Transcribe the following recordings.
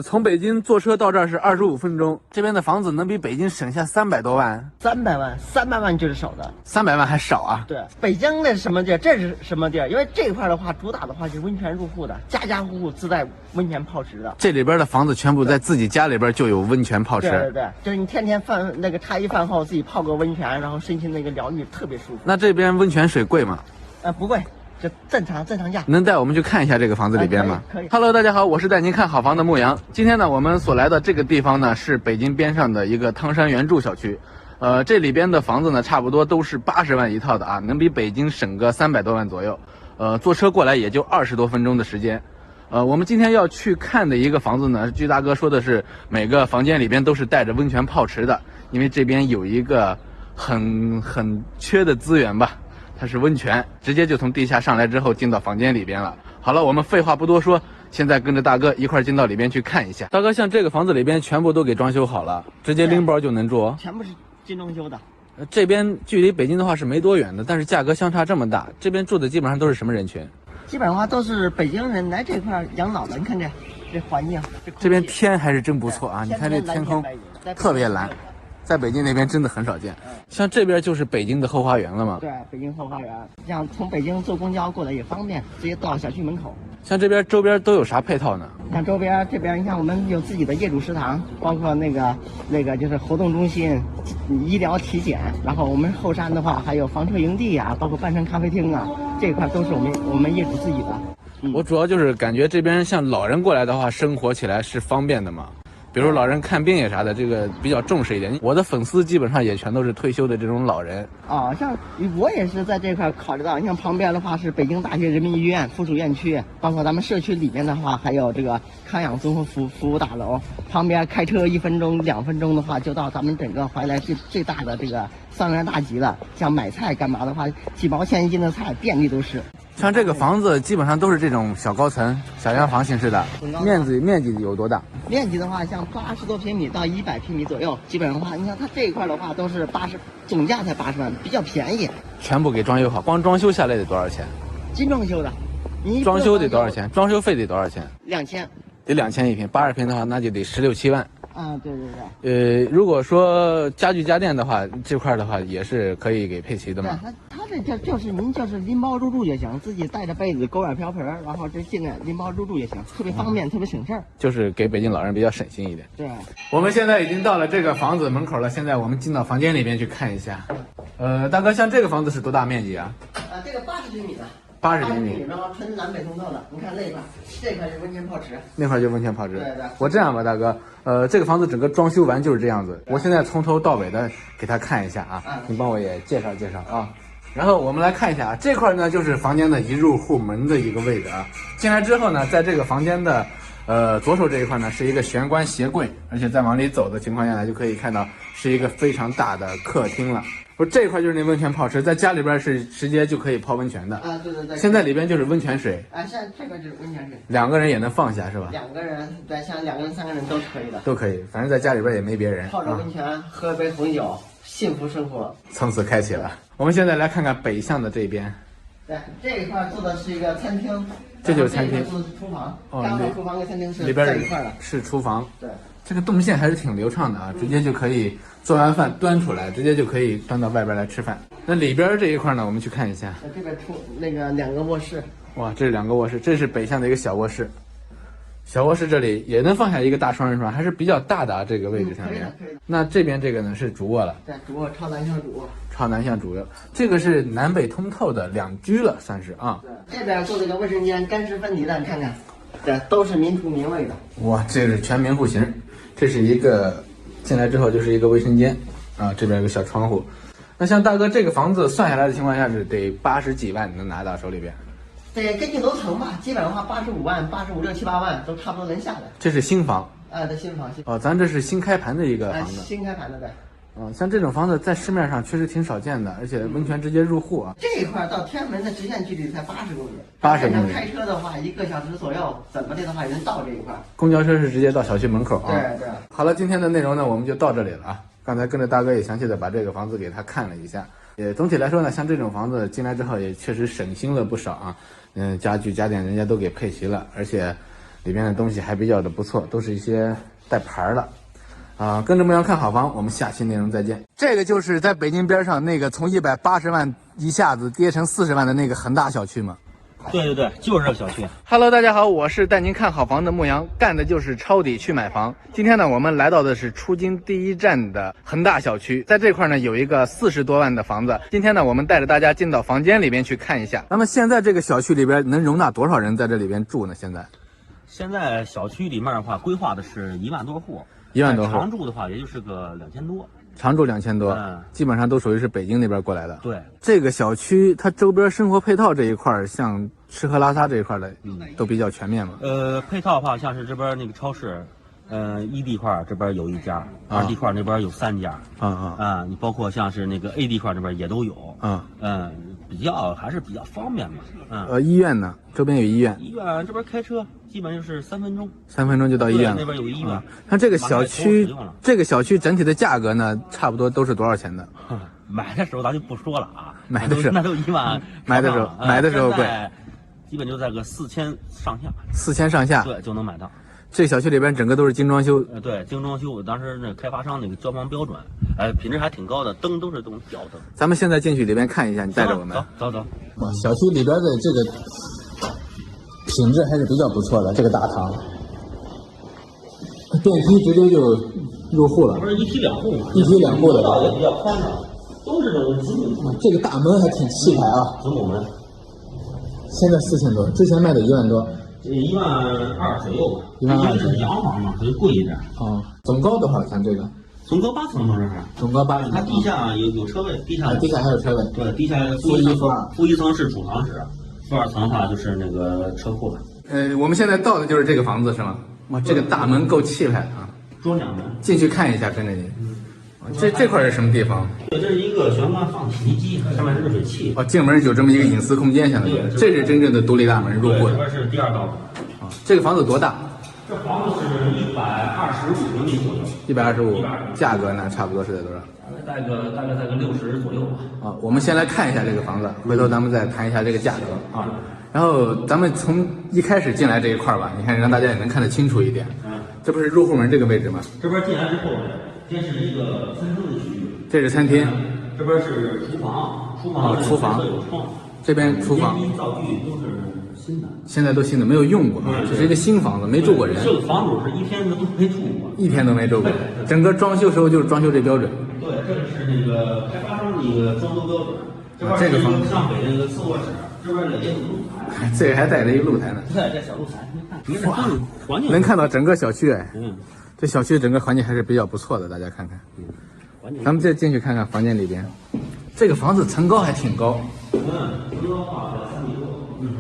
从北京坐车到这儿是25分钟，这边的房子能比北京省下300多万。300万就是少的，300万还少啊？对，北京那是什么地儿？这是什么地儿？因为这块的话，主打的话是温泉入户的，家家户户自带温泉泡池的。这里边的房子全部在自己家里边就有温泉泡池。对，就是你天天茶余饭后自己泡个温泉，然后身心疗愈，特别舒服。那这边温泉水贵吗？不贵。就正常价。能带我们去看一下这个房子里边吗？可以。Hello， 大家好，我是带您看好房的牧羊。今天呢，我们所来的这个地方呢，是北京边上的一个汤山原著小区。这里边的房子呢，差不多都是80万一套的啊，能比北京省个300多万左右。坐车过来也就20多分钟的时间。我们今天要去看的一个房子呢，据大哥说的是每个房间里边都是带着温泉泡池的，因为这边有一个很缺的资源吧。它是温泉，直接就从地下上来之后进到房间里边了。好了，我们废话不多说，现在跟着大哥一块进到里边去看一下。大哥，像这个房子里边全部都给装修好了，直接拎包就能住，全部是精装修的。这边距离北京的话是没多远的，但是价格相差这么大。这边住的基本上都是什么人群？基本上话都是北京人来这块养老的。你看这环境，这边天还是真不错啊！你看这天空特别蓝。在北京那边真的很少见，像这边就是北京的后花园了嘛。对，北京后花园，像从北京坐公交过来也方便，直接到小区门口。像这边周边都有啥配套呢？像周边这边，你看我们有自己的业主食堂，包括那个就是活动中心、医疗体检，然后我们后山的话还有房车营地啊，包括半山咖啡厅啊，这块都是我们业主自己的。我主要就是感觉这边像老人过来的话，生活起来是方便的嘛。比如老人看病也啥的，这个比较重视一点。我的粉丝基本上也全都是退休的这种老人啊，像我也是在这块考虑到，你像旁边的话是北京大学人民医院附属院区，包括咱们社区里面的话还有这个康养综合服务大楼，旁边开车1分钟2分钟的话就到咱们整个怀来最大的这个桑园大集了。像买菜干嘛的话，几毛钱1斤的菜遍地都是。像这个房子基本上都是这种小高层、小洋房形式的，面积有多大？面积的话，像80多平米到100平米左右，基本上的话，你看它这一块的话都是总价才80万，比较便宜。全部给装修好，光装修下来得多少钱？精装修的，装修得多少钱？装修费得多少钱？2000，得2000一平，80平的话那就得16、17万。啊，对。如果说家具家电的话，这块的话也是可以给配齐的嘛。他这就是您就是拎包入住就行，自己带着被子、锅碗瓢盆，然后这进来拎包入住就行，特别方便，特别省事儿。就是给北京老人比较省心一点。对，我们现在已经到了这个房子门口了，现在我们进到房间里面去看一下。大哥，像这个房子是多大面积啊？这个80平米的。80平米，然后纯南北通透的。你看那块，这块是温泉泡池，那块就温泉泡池。对。我这样吧，大哥，这个房子整个装修完就是这样子。我现在从头到尾的给他看一下啊，你帮我也介绍啊。然后我们来看一下啊，这块呢就是房间的一入户门的一个位置啊。进来之后呢，在这个房间的左手这一块呢是一个玄关鞋柜，而且再往里走的情况下呢，就可以看到是一个非常大的客厅了。这一块就是那温泉泡池，在家里边是直接就可以泡温泉的啊，对。现在里边就是温泉水啊，像这边就是温泉水，2个人也能放下是吧？2个人，对，像2个人、3个人都可以的，都可以，反正在家里边也没别人，泡着温泉，喝杯红酒，幸福生活从此开启了。我们现在来看看北向的这边，对，这一块做的是一个餐厅，这就是餐厅，做的是厨房，刚好厨房跟餐厅是里边在一块的，是厨房，对。这个动线还是挺流畅的啊，直接就可以做完饭端出来，直接就可以端到外边来吃饭。那里边这一块呢，我们去看一下。这边那个2个卧室。哇，这是2个卧室，这是北向的一个小卧室。小卧室这里也能放下一个大双人床，还是比较大的啊，这个位置上面。可以的。那这边这个呢是主卧了。对，主卧超南向主卧。超南向主卧，这个是南北通透的2居了，算是啊。对，这边做这个卫生间干湿分离的，你看看，对，都是民厨民卫的。哇，这是全民户型。这是一个进来之后就是一个卫生间啊，这边有个小窗户。那像大哥这个房子算下来的情况下是得80几万能拿到手里边。对，根据楼层吧，基本上话85万、85、6、7、8万都差不多能下来。这是新房啊，对，新房。哦，咱这是新开盘的一个房子。新开盘的对。像这种房子在市面上确实挺少见的，而且温泉直接入户啊。这一块到天安门的直线距离才80公里，80公里。开车的话1个小时左右，怎么的话也能到这一块。公交车是直接到小区门口啊。对。好了，今天的内容呢，我们就到这里了啊。刚才跟着大哥也详细的把这个房子给他看了一下，总体来说呢，像这种房子进来之后也确实省心了不少啊。家具家电人家都给配齐了，而且里边的东西还比较的不错，都是一些带牌儿的。跟着牧羊看好房，我们下期内容再见。这个就是在北京边上那个从180万一下子跌成40万的那个恒大小区吗？对对对，就是这个小区。Hello， 大家好，我是带您看好房的牧羊，干的就是抄底去买房。今天呢，我们来到的是出京第一站的恒大小区，在这块呢有一个40多万的房子。今天呢，我们带着大家进到房间里边去看一下。那么现在这个小区里边能容纳多少人在这里边住呢？现在小区里面的话，规划的是1万多户，1万多户，常住的话也就是个2000多。常住2000多，基本上都属于是北京那边过来的。对，这个小区它周边生活配套这一块，像吃喝拉撒这一块的，都比较全面嘛。配套的话，像是这边那个超市，一地块这边有一家，2地块那边有3家。你包括像是那个 A 地块这边也都有。还是比较方便嘛。医院呢？周边有医院。医院这边开车基本就是3分钟，3分钟就到医院了。那边有医院。像这个小区整体的价格呢，差不多都是多少钱的？买的时候咱就不说了啊，买的时候那都1万。买的时候贵，基本就在个4000上下。4000上下，对，就能买到。这小区里边整个都是精装修。对，精装修，当时那开发商那个交房标准，品质还挺高的，灯都是这种吊灯。咱们现在进去里边看一下，你带着我们。走。小区里边的这个品质还是比较不错的，这个大堂，电梯直接就入户了。不是1梯2户嘛？1梯2户的，道也比较宽敞，都是这种子母门。这个大门还挺气派啊，子母门。现在4000多，之前卖的1万多。1万2左右吧，1万2是洋房嘛，所以贵一点。总高多少？像这个？总高8层嘛，这是。总高8层。它地下有车位，地下还有车位。对，地下负一层是储藏室，负2层的话就是那个车库了。我们现在到的就是这个房子是吗？哇，这个大门够气派啊！桌两门。进去看一下，跟着你。这块是什么地方？对，这是一个玄关放洗衣机，上面是热水器。进门有这么一个隐私空间，相当于。这是真正的独立大门入户的。这边是第2道门。这个房子多大？这房子是125平米左右。125，价格呢差不多是在多少？大概在个60左右吧。我们先来看一下这个房子，回头咱们再谈一下这个价格啊。然后咱们从一开始进来这一块吧，你看让大家也能看得清楚一点。这不是入户门这个位置吗？这边进来之后，这是一个餐厅的区域。这是餐厅。这边是厨房。厨房。有窗。这边厨房。电梯灶具都是新的。现在都新的，没有用过，这是一个新房子，没住过人。这个房主是1天都没住过。1天都没住过。整个装修时候就是装修这标准。对，这是那个开发商的一个装修标准。这个房子向北那个次卧室，这边也有露台。这个还带着一个露台呢。对，这小露台，你看，环境能看到整个小区哎。这小区整个环境还是比较不错的，大家看看。咱们再进去看看房间里边，这个房子层高还挺高。层高的话3米多。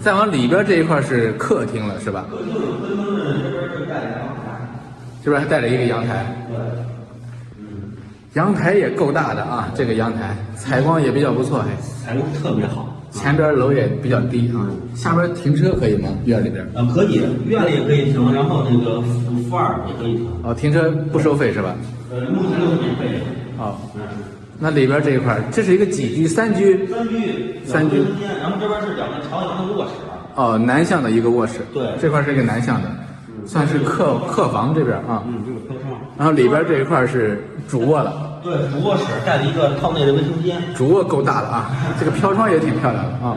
再往里边这一块是客厅了，是吧？客厅这边是带着阳台。这边还带着一个阳台。阳台也够大的啊，这个阳台采光也比较不错，采光特别好。前边楼也比较低啊，下边停车可以吗？院里边？可以，院里也可以停，然后那个负2也可以停。停车不收费是吧？目前都是免费的。那里边这一块，这是一个几居？3居。3居。然后这边是2个朝阳的卧室。南向的一个卧室。对，这块是一个南向的，算是客房这边啊。这个客窗。然后里边这一块是主卧了。对，主卧室带了一个套内的卫生间。主卧够大了啊，这个飘窗也挺漂亮的啊。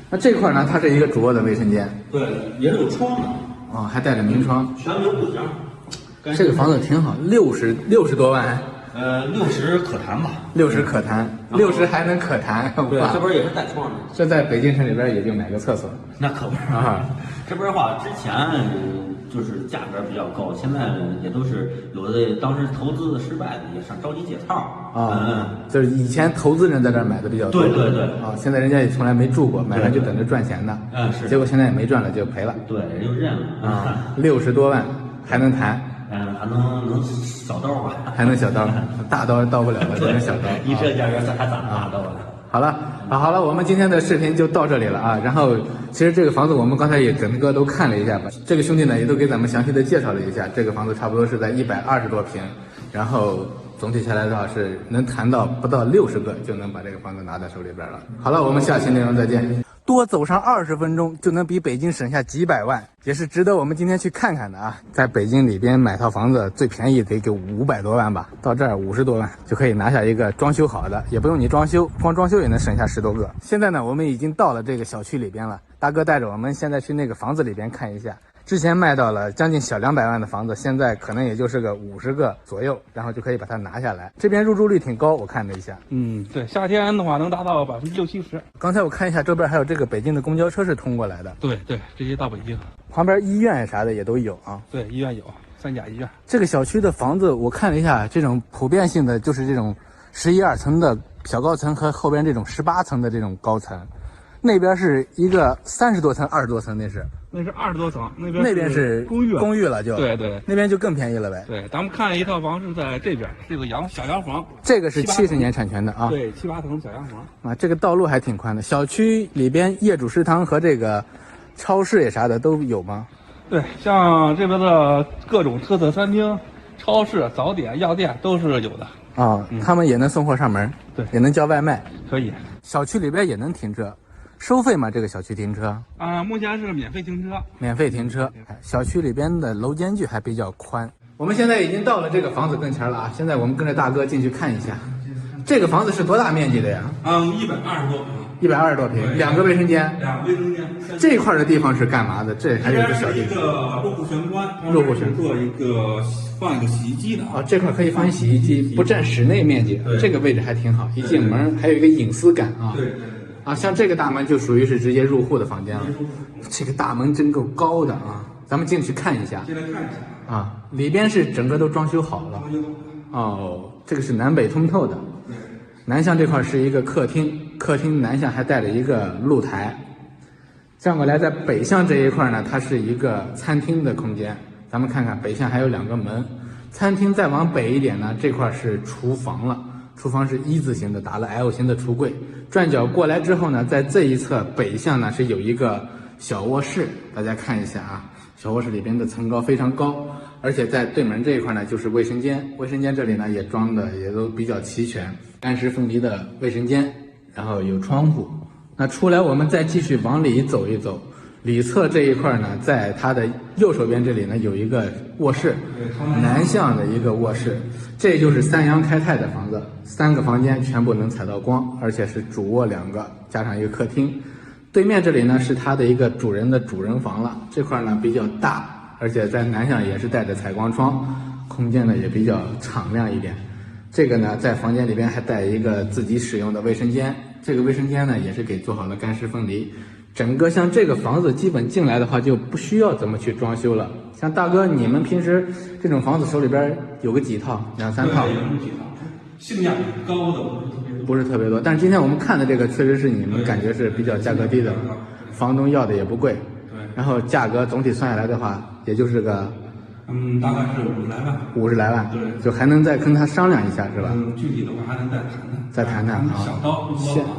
那这块呢，它是一个主卧的卫生间。对，也是有窗的。还带着明窗。全没有户型。这个房子挺好，60多万。60可谈吧。60可谈，60还能可谈。对，这边也是带窗的。这在北京城里边也就买个厕所。那可不是啊。这边的话，之前就是价格比较高，现在也都是有的，当时投资失败的也上着急解套就是以前投资人在这儿买的比较多。对。现在人家也从来没住过，买来就等着赚钱的。是。结果现在也没赚了，就赔了。对，人就认了。60多万还能谈。还能小刀吧？还能小刀，大刀到不了了，只能小刀。一这价格还咋大刀了？好了，我们今天的视频就到这里了啊。然后，其实这个房子我们刚才也整个都看了一下吧。这个兄弟呢也都给咱们详细的介绍了一下，这个房子差不多是在120多平，然后总体下来的话是能谈到不到60个就能把这个房子拿在手里边了。好了，我们下期内容再见。多走上20分钟就能比北京省下几百万，也是值得我们今天去看看的啊。在北京里边买套房子最便宜得给500多万吧，到这儿50多万就可以拿下一个装修好的，也不用你装修，光装修也能省下10多个。现在呢，我们已经到了这个小区里边了，大哥带着我们现在去那个房子里边看一下。之前卖到了将近小200万的房子，现在可能也就是个50个左右，然后就可以把它拿下来。这边入住率挺高，我看了一下。对，夏天的话能达到60%-70%。刚才我看一下，这边还有这个北京的公交车是通过来的。对，这些到北京，旁边医院啥的也都有啊。对，医院有3甲医院。这个小区的房子我看了一下，这种普遍性的就是这种11、12层的小高层和后边这种18层的这种高层。那边是一个30多层、20多层，那是20多层，那边是公寓了就。对，那边就更便宜了呗。对，咱们看一套房是在这边，是个小洋房。这个是70年产权的啊。对，7、8层小洋房啊，这个道路还挺宽的。小区里边业主食堂和这个超市也啥的都有吗？对，像这边的各种特色餐厅、超市、早点、药店都是有的啊。他们也能送货上门，对，也能叫外卖，可以。小区里边也能停车。收费吗？这个小区停车目前是免费停车。免费停车。小区里边的楼间距还比较宽。我们现在已经到了这个房子跟前了啊！现在我们跟着大哥进去看一下，这个房子是多大面积的呀？120多平。120多平，2个卫生间。2个卫生间。这一块的地方是干嘛的？这还有一个小地方。一个入户玄关。入户玄关做一个放一个洗衣机的啊。这块可以放一洗衣机，不占室内面积。这个位置还挺好，一进门还有一个隐私感啊。对。啊，像这个大门就属于是直接入户的房间了。这个大门真够高的啊！咱们进去看一下。进来看一下啊，里边是整个都装修好了。哦，这个是南北通透的。南向这块是一个客厅，客厅南向还带了一个露台。转过来，在北向这一块呢，它是一个餐厅的空间。咱们看看北向还有2个门，餐厅再往北一点呢，这块是厨房了。厨房是一字形的，打了 L 型的橱柜。转角过来之后呢，在这一侧北向呢是有一个小卧室，大家看一下啊，小卧室里边的层高非常高，而且在对门这一块呢就是卫生间，卫生间这里呢也装的也都比较齐全，干湿分离的卫生间，然后有窗户。那出来我们再继续往里走一走，里侧这一块呢，在它的右手边这里呢有一个卧室，南向的一个卧室，这就是3阳开泰的房子，3个房间全部能采到光，而且是主卧2个，加上一个客厅。对面这里呢是它的一个主人的主人房了，这块呢比较大，而且在南向也是带着采光窗，空间呢也比较敞亮一点。这个呢在房间里边还带一个自己使用的卫生间，这个卫生间呢也是给做好了干湿分离。整个像这个房子基本进来的话就不需要怎么去装修了。像大哥你们平时这种房子手里边有个几套，2、3套？性价比高的不是特别多，但是今天我们看的这个确实是你们感觉是比较价格低的，房东要的也不贵，对，然后价格总体算下来的话，也就是个大概是50来万，50来万，对，就还能再跟他商量一下是吧？具体的话还能再谈谈啊。小刀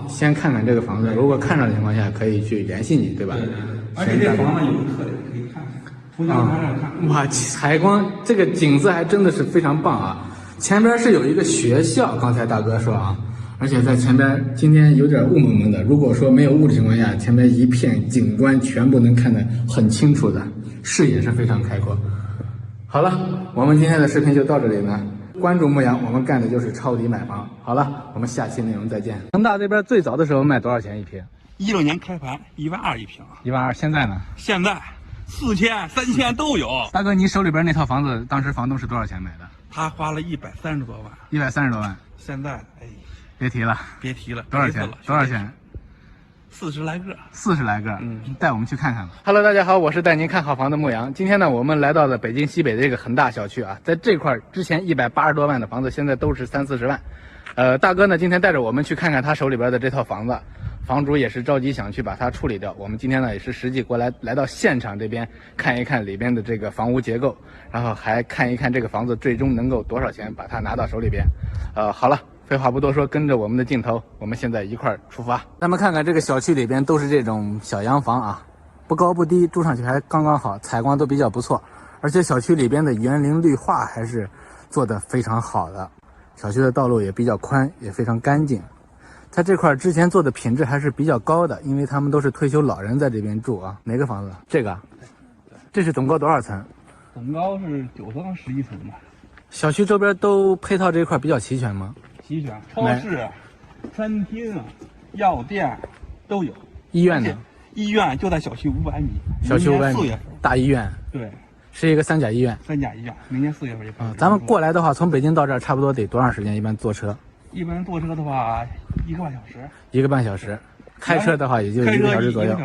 先看看这个房子，如果看上的情况下可以去联系你，对吧？对，而且这房子有个特点可以看看，从阳台上看。哇，采光这个景色还真的是非常棒啊！前边是有一个学校，刚才大哥说啊，而且在前边今天有点雾蒙蒙的，如果说没有雾的情况下，前边一片景观全部能看得很清楚的，视野是非常开阔。好了，我们今天的视频就到这里呢。关注牧羊，我们干的就是抄底买房。好了，我们下期内容再见。恒大这边最早的时候卖多少钱一平？16年开盘12000一平，12000。现在呢？现在4000、3000都有。大哥，你手里边那套房子，当时房东是多少钱买的？他花了130多万。130多万。现在别提了。多少钱？多少钱？40来个。40来个。带我们去看看吧。Hello， 大家好，我是带您看好房的牧羊。今天呢，我们来到了北京西北的这个恒大小区啊，在这块之前180多万的房子，现在都是30-40万。大哥呢，今天带着我们去看看他手里边的这套房子。房主也是着急想去把它处理掉，我们今天呢也是实际过来到现场这边看一看里边的这个房屋结构，然后还看一看这个房子最终能够多少钱把它拿到手里边。好了，废话不多说，跟着我们的镜头，我们现在一块儿出发。咱们看看这个小区里边都是这种小洋房啊，不高不低，住上去还刚刚好，采光都比较不错，而且小区里边的园林绿化还是做得非常好的，小区的道路也比较宽，也非常干净。在这块之前做的品质还是比较高的，因为他们都是退休老人在这边住啊。哪个房子？这个？这是总高多少层？总高是9层11层吧。小区周边都配套这一块比较齐全吗？齐全，超市、餐厅、药店都有。医院呢？医院就在小区500米。小区500米。4月份。大医院。对。是一个3甲医院。3甲医院，明年4月份就开始。咱们过来的话，从北京到这儿差不多得多长时间？一般坐车？一般坐车的话，1个半小时。1个半小时。开车的话也就1个小时左右。1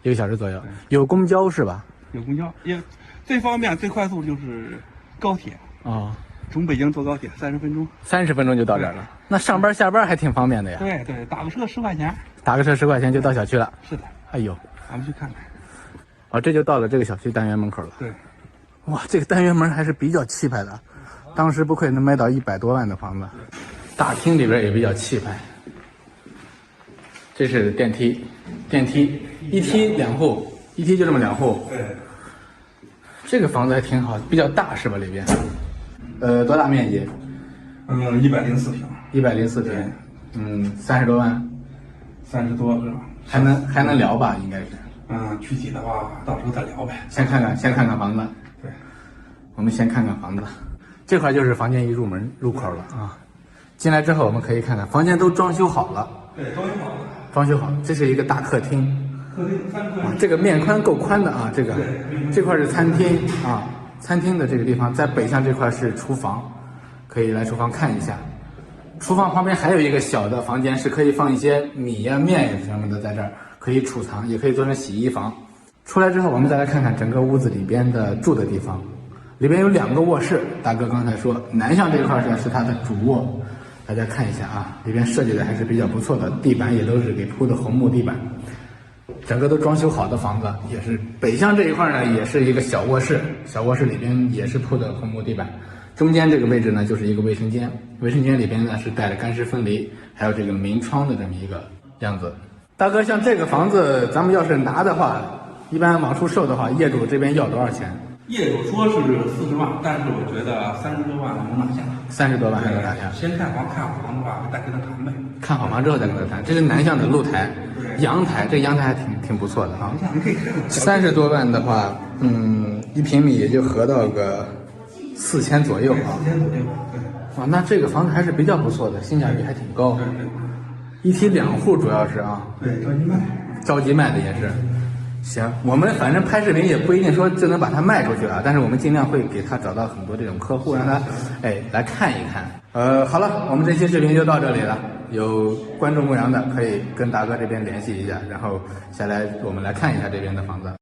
个小时左右。有公交是吧？有公交，也最方便、最快速就是高铁。哦。从北京坐高铁30分钟。30分钟就到这儿了。那上班下班还挺方便的呀。对对，打个车10块钱。打个车10块钱就到小区了。是的。哎呦，咱们去看看。哦，这就到了这个小区单元门口了。对。哇，这个单元门还是比较气派的，当时不愧能卖到100多万的房子。大厅里边也比较气派。这是电梯，一梯2户，一梯就这么2户。对。这个房子还挺好，比较大是吧？里边，多大面积？104平。104平。30多万。30多是吧？还能聊吧？应该是。具体的话到时候再聊呗。先看看房子。对。我们先看看房子，这块就是房间一入口了啊。进来之后我们可以看看房间都装修好了。对，装修好。这是一个大客厅。这个面宽够宽的啊，这块是餐厅啊，餐厅的这个地方在北向这块是厨房，可以来厨房看一下。厨房旁边还有一个小的房间，是可以放一些米呀、面呀什么的，在这儿可以储藏，也可以做成洗衣房。出来之后，我们再来看看整个屋子里边的住的地方。里边有2个卧室，大哥刚才说南向这块是他的主卧，大家看一下啊，里边设计的还是比较不错的，地板也都是给铺的红木地板。整个都装修好的房子，也是北向这一块呢，也是一个小卧室，小卧室里边也是铺的红木地板。中间这个位置呢，就是一个卫生间，卫生间里边呢是带了干湿分离，还有这个明窗的这么一个样子。大哥，像这个房子，咱们要是拿的话，一般往出售的话，业主这边要多少钱？业主说是40万，但是我觉得30多万能拿下。30多万还能拿下？先看房的话，再跟他谈呗。看好房之后再跟他谈。这是南向的露台、阳台，这阳台还挺不错的啊。30多万的话，1平米也就合到个4000左右啊。4000左右。对。哇，那这个房子还是比较不错的，性价比还挺高。一梯2户主要是啊。对，着急卖。着急卖的也是。行，我们反正拍视频也不一定说就能把它卖出去啊，但是我们尽量会给他找到很多这种客户，让他来看一看。好了，我们这期视频就到这里了。有关注牧羊的可以跟大哥这边联系一下，然后下来我们来看一下这边的房子。